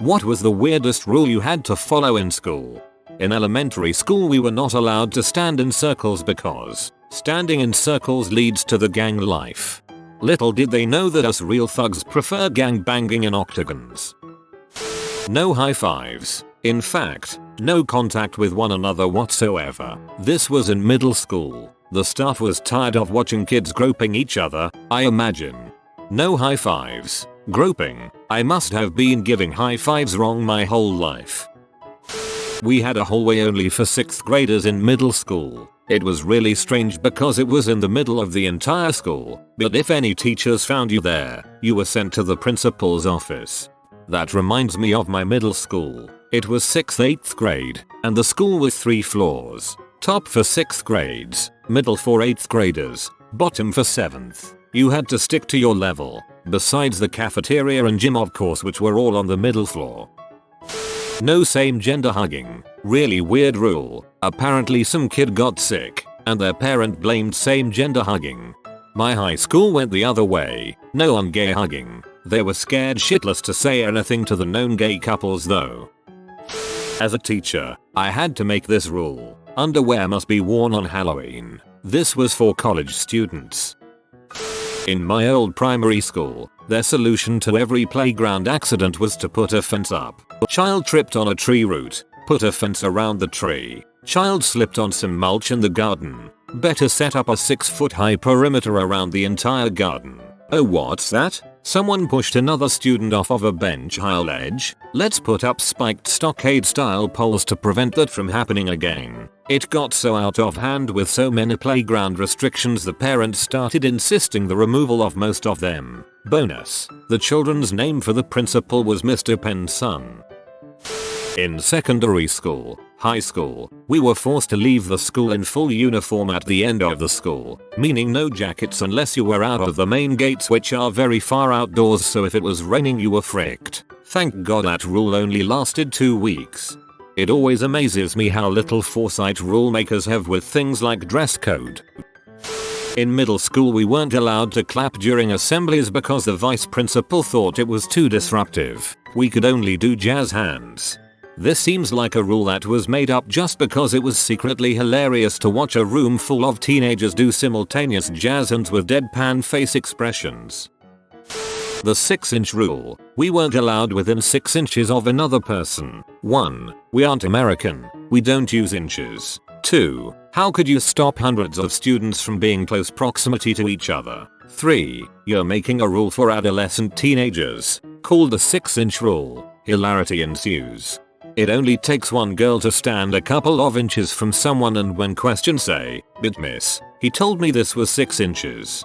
What was the weirdest rule you had to follow in school? In elementary school we were not allowed to stand in circles because standing in circles leads to the gang life. Little did they know that us real thugs prefer gang banging in octagons. No high fives. In fact, no contact with one another whatsoever. This was in middle school. The staff was tired of watching kids groping each other, I imagine. No high fives. Groping. I must have been giving high fives wrong my whole life. We had a hallway only for 6th graders in middle school. It was really strange because it was in the middle of the entire school, but if any teachers found you there, you were sent to the principal's office. That reminds me of my middle school. It was 6th-8th grade, and the school was 3 floors. Top for 6th grades, middle for 8th graders, bottom for 7th. You had to stick to your level, besides the cafeteria and gym of course, which were all on the middle floor. No same gender hugging. Really weird rule. Apparently some kid got sick, and their parent blamed same gender hugging. My high school went the other way. No on gay hugging. They were scared shitless to say anything to the known gay couples though. As a teacher, I had to make this rule. Underwear must be worn on Halloween. This was for college students. In my old primary school, their solution to every playground accident was to put a fence up. Child tripped on a tree root, put a fence around the tree. Child slipped on some mulch in the garden. Better set up a 6-foot high perimeter around the entire garden. Oh, what's that? Someone pushed another student off of a bench high ledge. Let's put up spiked stockade style poles to prevent that from happening again. It got so out of hand with so many playground restrictions the parents started insisting the removal of most of them. Bonus: the children's name for the principal was Mr. Penn's son. In secondary school, high school, we were forced to leave the school in full uniform at the end of the school, meaning no jackets unless you were out of the main gates, which are very far outdoors, so if it was raining you were fricked. Thank God that rule only lasted 2 weeks. It always amazes me how little foresight rule makers have with things like dress code. In middle school we weren't allowed to clap during assemblies because the vice principal thought it was too disruptive. We could only do jazz hands. This seems like a rule that was made up just because it was secretly hilarious to watch a room full of teenagers do simultaneous jazz hands with deadpan face expressions. The 6-inch rule. We weren't allowed within 6 inches of another person. 1. We aren't American. We don't use inches. 2. How could you stop hundreds of students from being close proximity to each other? 3. You're making a rule for adolescent teenagers, called the 6-inch rule. Hilarity ensues. It only takes one girl to stand a couple of inches from someone and when questioned say, "But miss, he told me this was 6 inches."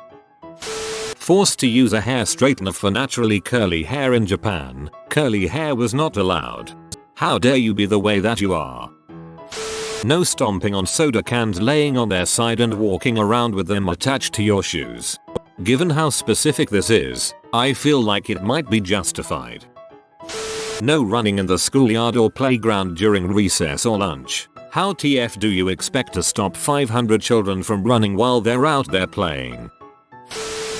Forced to use a hair straightener for naturally curly hair in Japan, curly hair was not allowed. How dare you be the way that you are. No stomping on soda cans laying on their side and walking around with them attached to your shoes. Given how specific this is, I feel like it might be justified. No running in the schoolyard or playground during recess or lunch. How TF do you expect to stop 500 children from running while they're out there playing?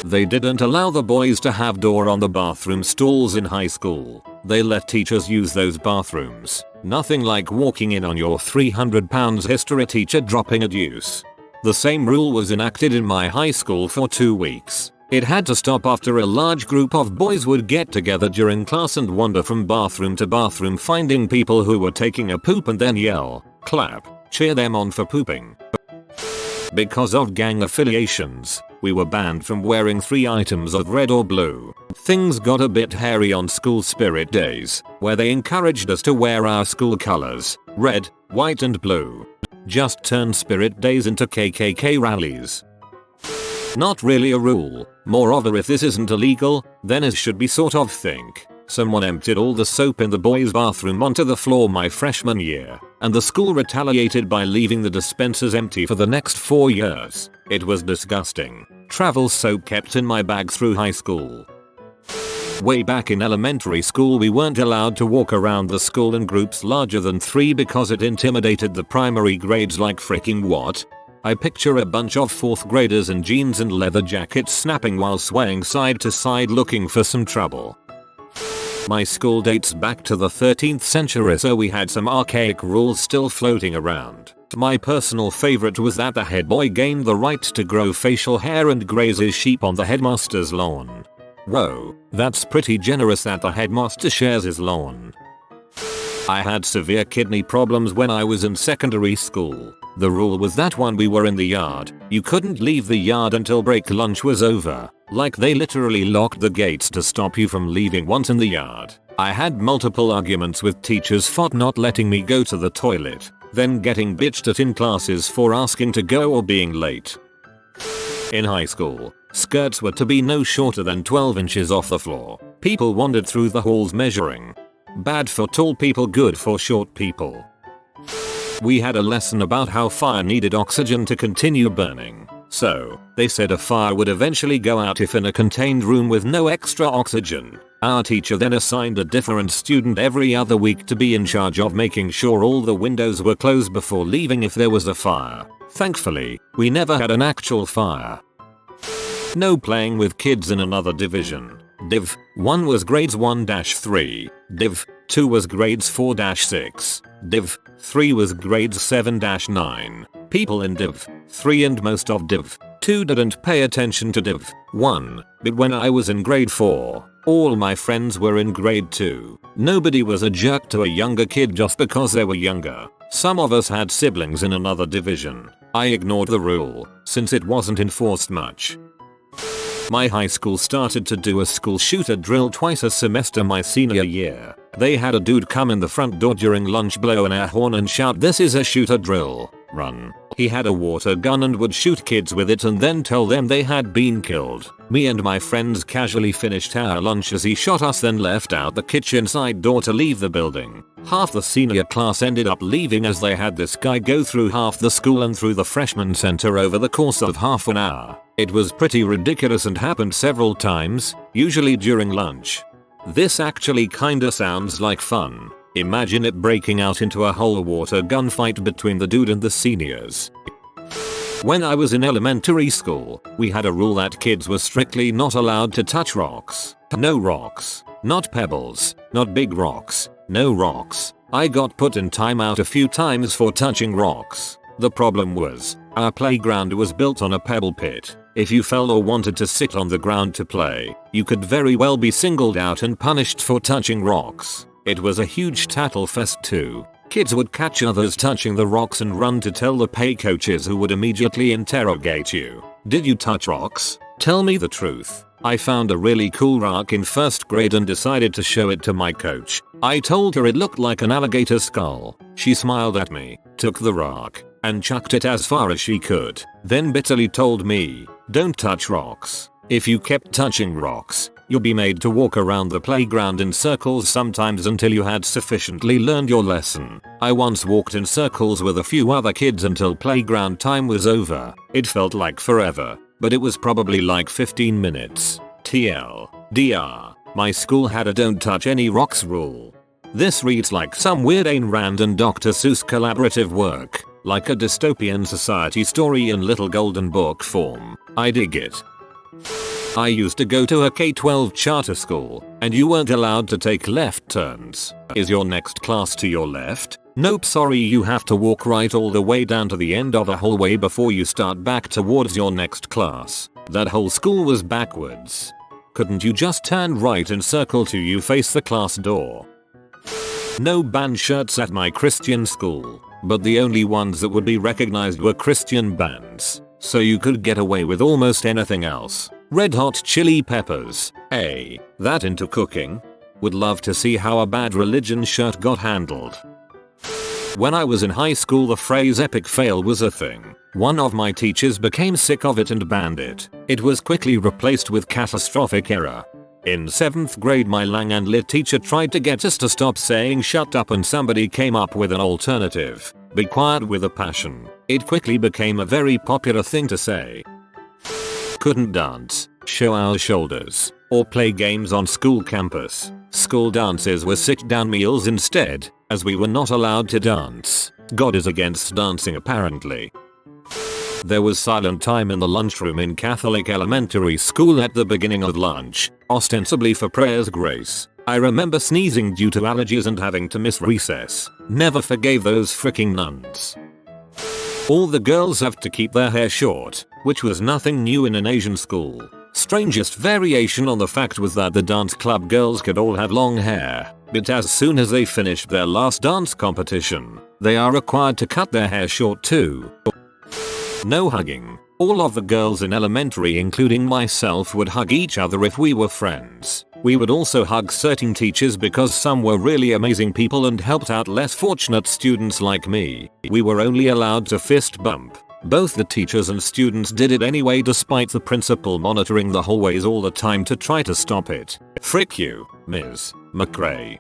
They didn't allow the boys to have door on the bathroom stalls in high school. They let teachers use those bathrooms. Nothing like walking in on your 300 pounds history teacher dropping a deuce. The same rule was enacted in my high school for 2 weeks. It had to stop after a large group of boys would get together during class and wander from bathroom to bathroom finding people who were taking a poop and then yell, clap, cheer them on for pooping. Because of gang affiliations, we were banned from wearing 3 items of red or blue. Things got a bit hairy on school spirit days, where they encouraged us to wear our school colors, red, white and blue. Just turned spirit days into KKK rallies. Not really a rule, more of a if this isn't illegal, then it should be sort of think. Someone emptied all the soap in the boys' bathroom onto the floor my freshman year, and the school retaliated by leaving the dispensers empty for the next 4 years. It was disgusting. Travel soap kept in my bag through high school. Way back in elementary school we weren't allowed to walk around the school in groups larger than 3 because it intimidated the primary grades like freaking what? I picture a bunch of 4th graders in jeans and leather jackets snapping while swaying side to side looking for some trouble. My school dates back to the 13th century, so we had some archaic rules still floating around. My personal favorite was that the head boy gained the right to grow facial hair and graze his sheep on the headmaster's lawn. Whoa, that's pretty generous that the headmaster shares his lawn. I had severe kidney problems when I was in secondary school. The rule was that when we were in the yard, you couldn't leave the yard until break lunch was over. Like they literally locked the gates to stop you from leaving once in the yard. I had multiple arguments with teachers for not letting me go to the toilet, then getting bitched at in classes for asking to go or being late. In high school, skirts were to be no shorter than 12 inches off the floor. People wandered through the halls measuring. Bad for tall people, good for short people. We had a lesson about how fire needed oxygen to continue burning. So, they said a fire would eventually go out if in a contained room with no extra oxygen. Our teacher then assigned a different student every other week to be in charge of making sure all the windows were closed before leaving if there was a fire. Thankfully, we never had an actual fire. No playing with kids in another division. Div. 1 was grades 1-3. Div. 2 was grades 4-6. Div. 3 was grades 7-9. People in Div. 3 and most of Div. 2 didn't pay attention to Div. 1, but when I was in grade 4, all my friends were in grade 2. Nobody was a jerk to a younger kid just because they were younger. Some of us had siblings in another division. I ignored the rule, since it wasn't enforced much. My high school started to do a school shooter drill twice a semester my senior year. They had a dude come in the front door during lunch, blow an air horn and shout, "This is a shooter drill, run." He had a water gun and would shoot kids with it and then tell them they had been killed. Me and my friends casually finished our lunch as he shot us, then left out the kitchen side door to leave the building. Half the senior class ended up leaving as they had this guy go through half the school and through the freshman center over the course of half an hour. It was pretty ridiculous and happened several times, usually during lunch. This actually kinda sounds like fun. Imagine it breaking out into a whole water gun fight between the dude and the seniors. When I was in elementary school, we had a rule that kids were strictly not allowed to touch rocks. No rocks. Not pebbles. Not big rocks. No rocks. I got put in timeout a few times for touching rocks. The problem was, our playground was built on a pebble pit. If you fell or wanted to sit on the ground to play, you could very well be singled out and punished for touching rocks. It was a huge tattle fest too. Kids would catch others touching the rocks and run to tell the pay coaches, who would immediately interrogate you. Did you touch rocks? Tell me the truth. I found a really cool rock in first grade and decided to show it to my coach. I told her it looked like an alligator skull. She smiled at me, took the rock, and chucked it as far as she could, then bitterly told me, "Don't touch rocks. If you kept touching rocks, you'll be made to walk around the playground in circles sometimes until you had sufficiently learned your lesson." I once walked in circles with a few other kids until playground time was over. It felt like forever, but it was probably like 15 minutes. TLDR, my school had a don't touch any rocks rule. This reads like some weird Ayn Rand and Dr. Seuss collaborative work, like a dystopian society story in little golden book form. I dig it. I used to go to a K-12 charter school, and you weren't allowed to take left turns. Is your next class to your left? Nope, sorry, you have to walk right all the way down to the end of a hallway before you start back towards your next class. That whole school was backwards. Couldn't you just turn right and circle till you face the class door? No band shirts at my Christian school, but the only ones that would be recognized were Christian bands, so you could get away with almost anything else. Red Hot Chili Peppers. That into cooking? Would love to see how a bad religion shirt got handled. When I was in high school, the phrase epic fail was a thing. One of my teachers became sick of it and banned it. It was quickly replaced with catastrophic error. In 7th grade, my Lang and Lit teacher tried to get us to stop saying shut up, and somebody came up with an alternative. Be quiet with a passion. It quickly became a very popular thing to say. Couldn't dance, show our shoulders, or play games on school campus. School dances were sit-down meals instead, as we were not allowed to dance. God is against dancing apparently. There was silent time in the lunchroom in Catholic elementary school at the beginning of lunch, ostensibly for prayers grace. I remember sneezing due to allergies and having to miss recess. Never forgave those freaking nuns. All the girls have to keep their hair short, which was nothing new in an Asian school. Strangest variation on the fact was that the dance club girls could all have long hair, but as soon as they finished their last dance competition, they are required to cut their hair short too. No hugging. All of the girls in elementary, including myself, would hug each other if we were friends. We would also hug certain teachers because some were really amazing people and helped out less fortunate students like me. We were only allowed to fist bump. Both the teachers and students did it anyway, despite the principal monitoring the hallways all the time to try to stop it. Frick you, Ms. McRae.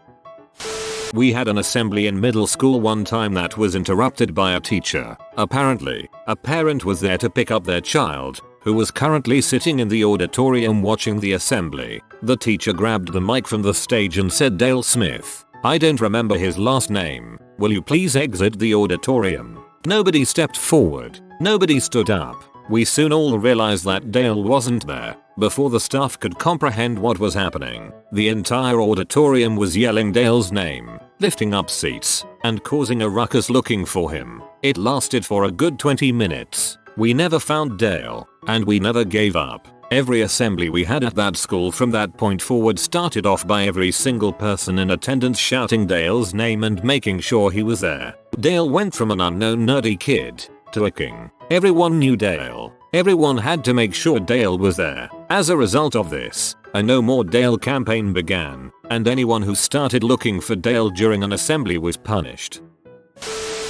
We had an assembly in middle school one time that was interrupted by a teacher. Apparently, a parent was there to pick up their child, who was currently sitting in the auditorium watching the assembly. The teacher grabbed the mic from the stage and said, "Dale Smith, I don't remember his last name. Will you please exit the auditorium?" Nobody stepped forward. Nobody stood up. We soon all realized that Dale wasn't there. Before the staff could comprehend what was happening, the entire auditorium was yelling Dale's name, lifting up seats, and causing a ruckus looking for him. It lasted for a good 20 minutes. We never found Dale, and we never gave up. Every assembly we had at that school from that point forward started off by every single person in attendance shouting Dale's name and making sure he was there. Dale went from an unknown nerdy kid to a king. Everyone knew Dale. Everyone had to make sure Dale was there. As a result of this, a No More Dale campaign began, and anyone who started looking for Dale during an assembly was punished.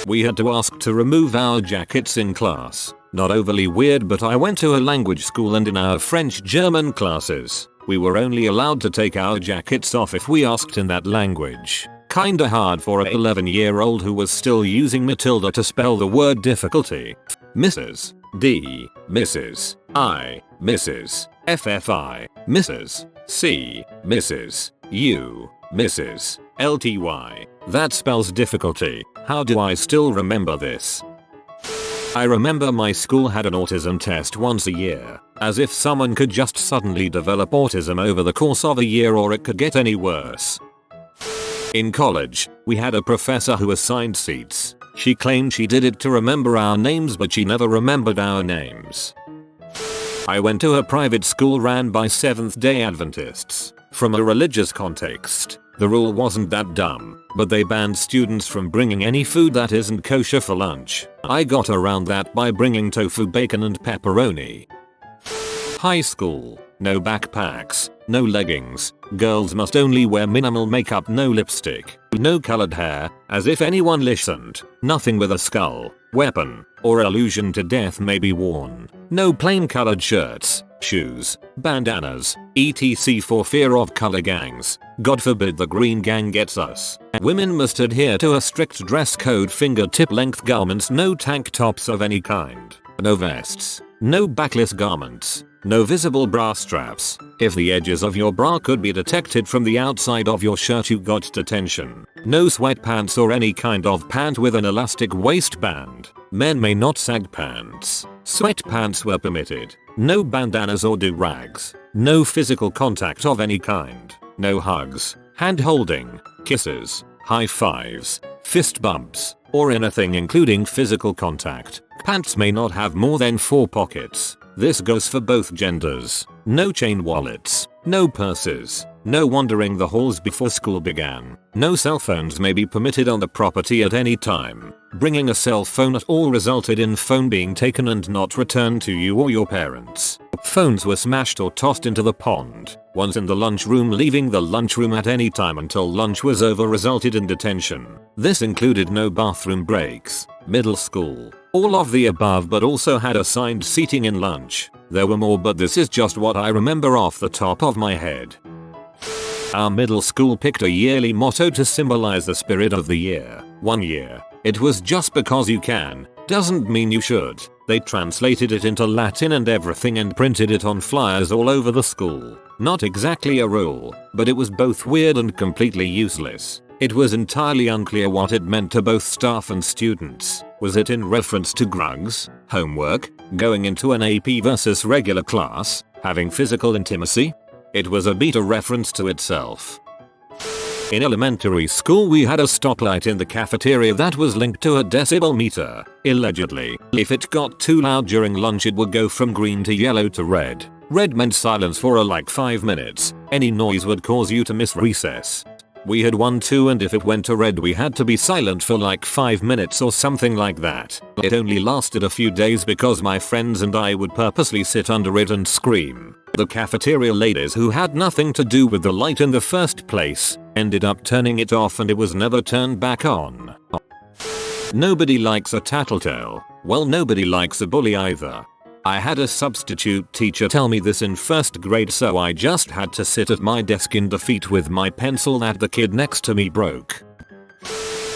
We had to ask to remove our jackets in class. Not overly weird, but I went to a language school, and in our French-German classes, we were only allowed to take our jackets off if we asked in that language. Kinda hard for a 11-year-old who was still using Matilda to spell the word difficulty. Mrs. D. Mrs. I. Mrs. FFI. Mrs. C. Mrs. U. Mrs. LTY. That spells difficulty. How do I still remember this? I remember my school had an autism test once a year, as if someone could just suddenly develop autism over the course of a year, or it could get any worse. In college, we had a professor who assigned seats. She claimed she did it to remember our names, but she never remembered our names. I went to a private school ran by Seventh-day Adventists. From a religious context, the rule wasn't that dumb, but they banned students from bringing any food that isn't kosher for lunch. I got around that by bringing tofu, bacon, and pepperoni. High school. No backpacks, no leggings, girls must only wear minimal makeup, no lipstick, no colored hair, as if anyone listened. Nothing with a skull, weapon, or allusion to death may be worn. No plain colored shirts, shoes, bandanas, etc. for fear of color gangs. God forbid the green gang gets us. Women must adhere to a strict dress code, fingertip length garments, no tank tops of any kind, no vests, no backless garments, no visible bra straps. If the edges of your bra could be detected from the outside of your shirt, you got detention. No sweatpants or any kind of pant with an elastic waistband. Men may not sag pants. Sweatpants were permitted. No bandanas or do-rags. No physical contact of any kind. No hugs, hand holding, kisses, high fives, fist bumps, or anything including physical contact. Pants may not have more than 4 pockets. This goes for both genders. No chain wallets, no purses, no wandering the halls before school began. No cell phones may be permitted on the property at any time. Bringing a cell phone at all resulted in phone being taken and not returned to you or your parents. Phones were smashed or tossed into the pond. Once in the lunchroom, leaving the lunchroom at any time until lunch was over resulted in detention. This included no bathroom breaks. Middle school. All of the above, but also had assigned seating in lunch. There were more, but this is just what I remember off the top of my head. Our middle school picked a yearly motto to symbolize the spirit of the year. One year, it was just because you can, doesn't mean you should. They translated it into Latin and everything and printed it on flyers all over the school. Not exactly a rule, but it was both weird and completely useless. It was entirely unclear what it meant to both staff and students. Was it in reference to drugs, homework, going into an AP versus regular class, having physical intimacy? It was a beta reference to itself. In elementary school we had a stoplight in the cafeteria that was linked to a decibel meter. Allegedly, if it got too loud during lunch it would go from green to yellow to red. Red meant silence for like 5 minutes. Any noise would cause you to miss recess. We had one too, and if it went to red we had to be silent for like 5 minutes or something like that. It only lasted a few days because my friends and I would purposely sit under it and scream. The cafeteria ladies, who had nothing to do with the light in the first place, ended up turning it off and it was never turned back on. Nobody likes a tattletale. Well, nobody likes a bully either. I had a substitute teacher tell me this in first grade, so I just had to sit at my desk in defeat with my pencil that the kid next to me broke.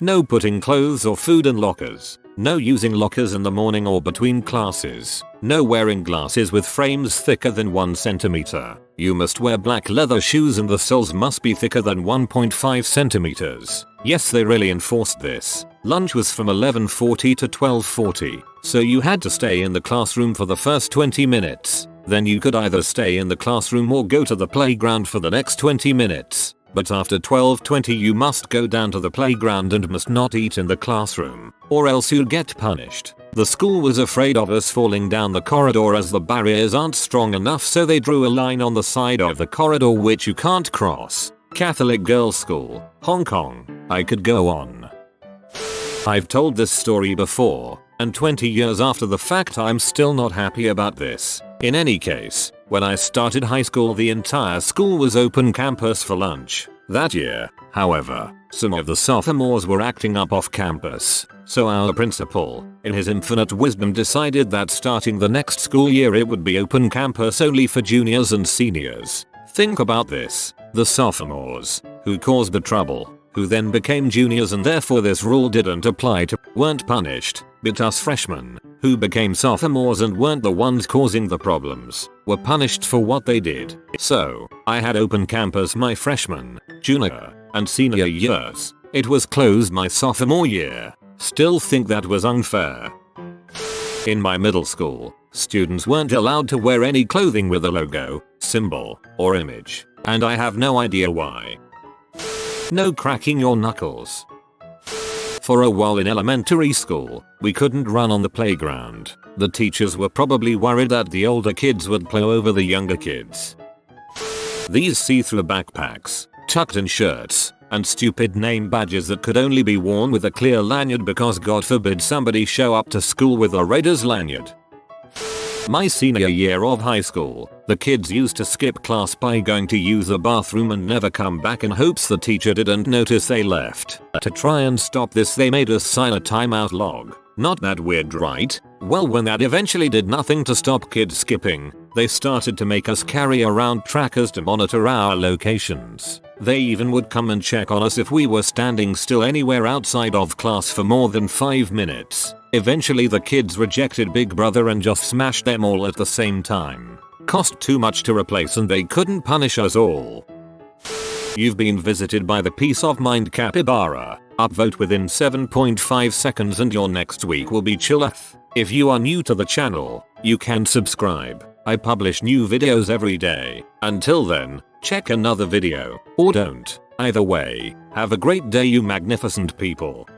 No putting clothes or food in lockers. No using lockers in the morning or between classes. No wearing glasses with frames thicker than 1 centimeter. You must wear black leather shoes and the soles must be thicker than 1.5 centimeters. Yes, they really enforced this. Lunch was from 11:40 to 12:40, so you had to stay in the classroom for the first 20 minutes. Then you could either stay in the classroom or go to the playground for the next 20 minutes. But after 12:20 you must go down to the playground and must not eat in the classroom, or else you'd get punished. The school was afraid of us falling down the corridor as the barriers aren't strong enough, so they drew a line on the side of the corridor which you can't cross. Catholic girls' school, Hong Kong. I could go on. I've told this story before, and 20 years after the fact I'm still not happy about this. In any case, when I started high school the entire school was open campus for lunch. That year, however, some of the sophomores were acting up off campus, so our principal, in his infinite wisdom, decided that starting the next school year it would be open campus only for juniors and seniors. Think about this. The sophomores, who caused the trouble, who then became juniors and therefore this rule didn't apply to, weren't punished, but us freshmen, who became sophomores and weren't the ones causing the problems, were punished for what they did. So, I had open campus my freshman, junior, and senior years. It was closed my sophomore year. Still think that was unfair. In my middle school, students weren't allowed to wear any clothing with a logo, symbol, or image, and I have no idea why. No cracking your knuckles. For a while in elementary school, we couldn't run on the playground. The teachers were probably worried that the older kids would plow over the younger kids. These see-through backpacks, tucked-in shirts, and stupid name badges that could only be worn with a clear lanyard because God forbid somebody show up to school with a Raiders lanyard. My senior year of high school, the kids used to skip class by going to use the bathroom and never come back in hopes the teacher didn't notice they left. To try and stop this they made us sign a timeout log. Not that weird, right? Well, when that eventually did nothing to stop kids skipping, they started to make us carry around trackers to monitor our locations. They even would come and check on us if we were standing still anywhere outside of class for more than 5 minutes. Eventually the kids rejected Big Brother and just smashed them all at the same time. Cost too much to replace and they couldn't punish us all. You've been visited by the peace of mind capybara. Upvote within 7.5 seconds and your next week will be chilleth. If you are new to the channel, you can subscribe. I publish new videos every day. Until then, check another video, or don't. Either way, have a great day you magnificent people.